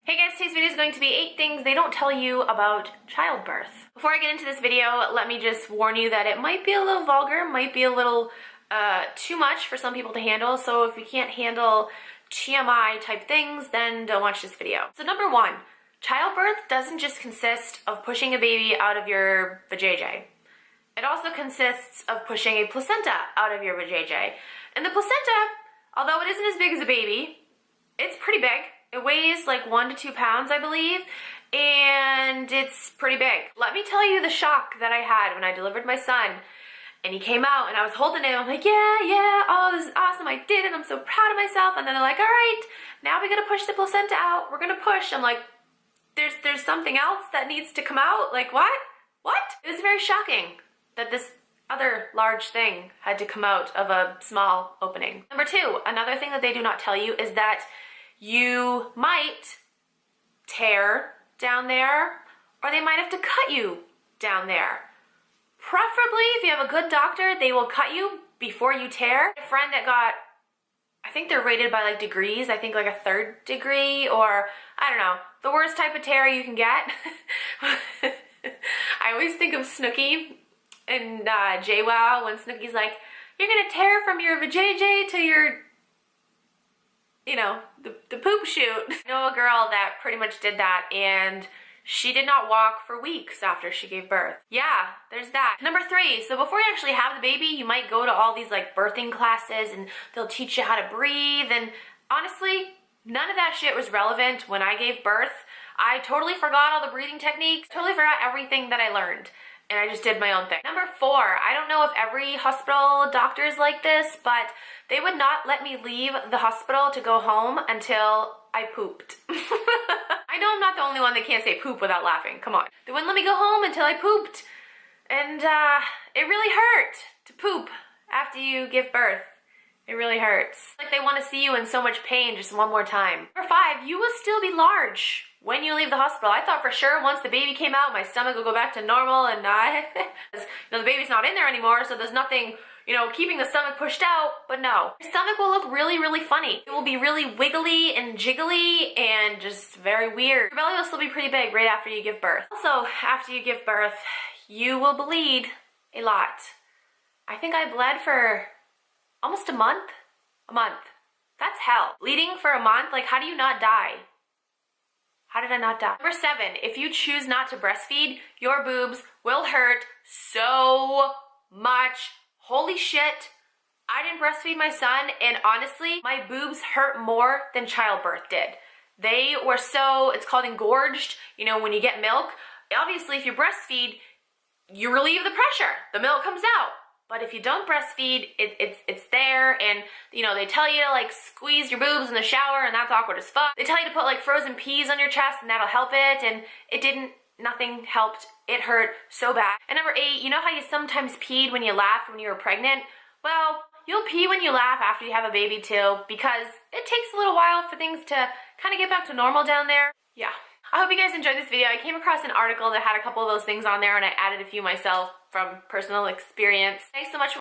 Hey guys, today's video is going to be 8 things they don't tell you about childbirth. Before I get into this video, let me just warn you that it might be a little vulgar, might be a little too much for some people to handle, so if you can't handle TMI type things, then don't watch this video. So number 1, childbirth doesn't just consist of pushing a baby out of your vajayjay. It also consists of pushing a placenta out of your vajayjay. And the placenta, although it isn't as big as a baby, it's pretty big. It weighs like 1 to 2 pounds, I believe, and it's pretty big. Let me tell you the shock that I had when I delivered my son, and he came out, and I was holding him. I'm like, yeah, oh, this is awesome, I did it, I'm so proud of myself. And then they're like, all right, now we gotta push the placenta out. We're gonna push. I'm like, there's something else that needs to come out? Like, what? It was very shocking that this other large thing had to come out of a small opening. Number 2, another thing that they do not tell you is that you might tear down there, or they might have to cut you down there. Preferably, if you have a good doctor, they will cut you before you tear. A friend that got, I think they're rated by like degrees, I think like a 3rd degree, or I don't know, the worst type of tear you can get. I always think of Snooki and JWoww when Snooki's like, you're gonna tear from your vajayjay to your, you know, the poop chute. I know a girl that pretty much did that, and she did not walk for weeks after she gave birth. Yeah, there's that. Number 3, so before you actually have the baby, you might go to all these like birthing classes and they'll teach you how to breathe, and honestly, none of that shit was relevant when I gave birth. I totally forgot all the breathing techniques, totally forgot everything that I learned, and I just did my own thing. Number 4, I don't know if every hospital doctor is like this, but they would not let me leave the hospital to go home until I pooped. I know I'm not the only one that can't say poop without laughing, come on. They wouldn't let me go home until I pooped. And it really hurt to poop after you give birth. It really hurts. Like they want to see you in so much pain just one more time. Number 5, you will still be large when you leave the hospital. I thought for sure once the baby came out, my stomach would go back to normal, and the baby's not in there anymore, so there's nothing, keeping the stomach pushed out, but no. Your stomach will look really, really funny. It will be really wiggly and jiggly and just very weird. Your belly will still be pretty big right after you give birth. Also, after you give birth, you will bleed a lot. I think I bled for almost a month. That's hell. Bleeding for a month, like how do you not die? How did I not die? Number 7, if you choose not to breastfeed, your boobs will hurt so much. Holy shit. I didn't breastfeed my son, and honestly, my boobs hurt more than childbirth did. They were so, it's called engorged, when you get milk. Obviously, if you breastfeed, you relieve the pressure. The milk comes out. But if you don't breastfeed, it's there, and they tell you to like squeeze your boobs in the shower, and that's awkward as fuck. They tell you to put like frozen peas on your chest, and that'll help it, and it didn't. Nothing helped. It hurt so bad. And number 8, you know how you sometimes peed when you laughed when you were pregnant? Well, you'll pee when you laugh after you have a baby too, because it takes a little while for things to kind of get back to normal down there. Yeah. I hope you guys enjoyed this video. I came across an article that had a couple of those things on there, and I added a few myself from personal experience. Thanks so much for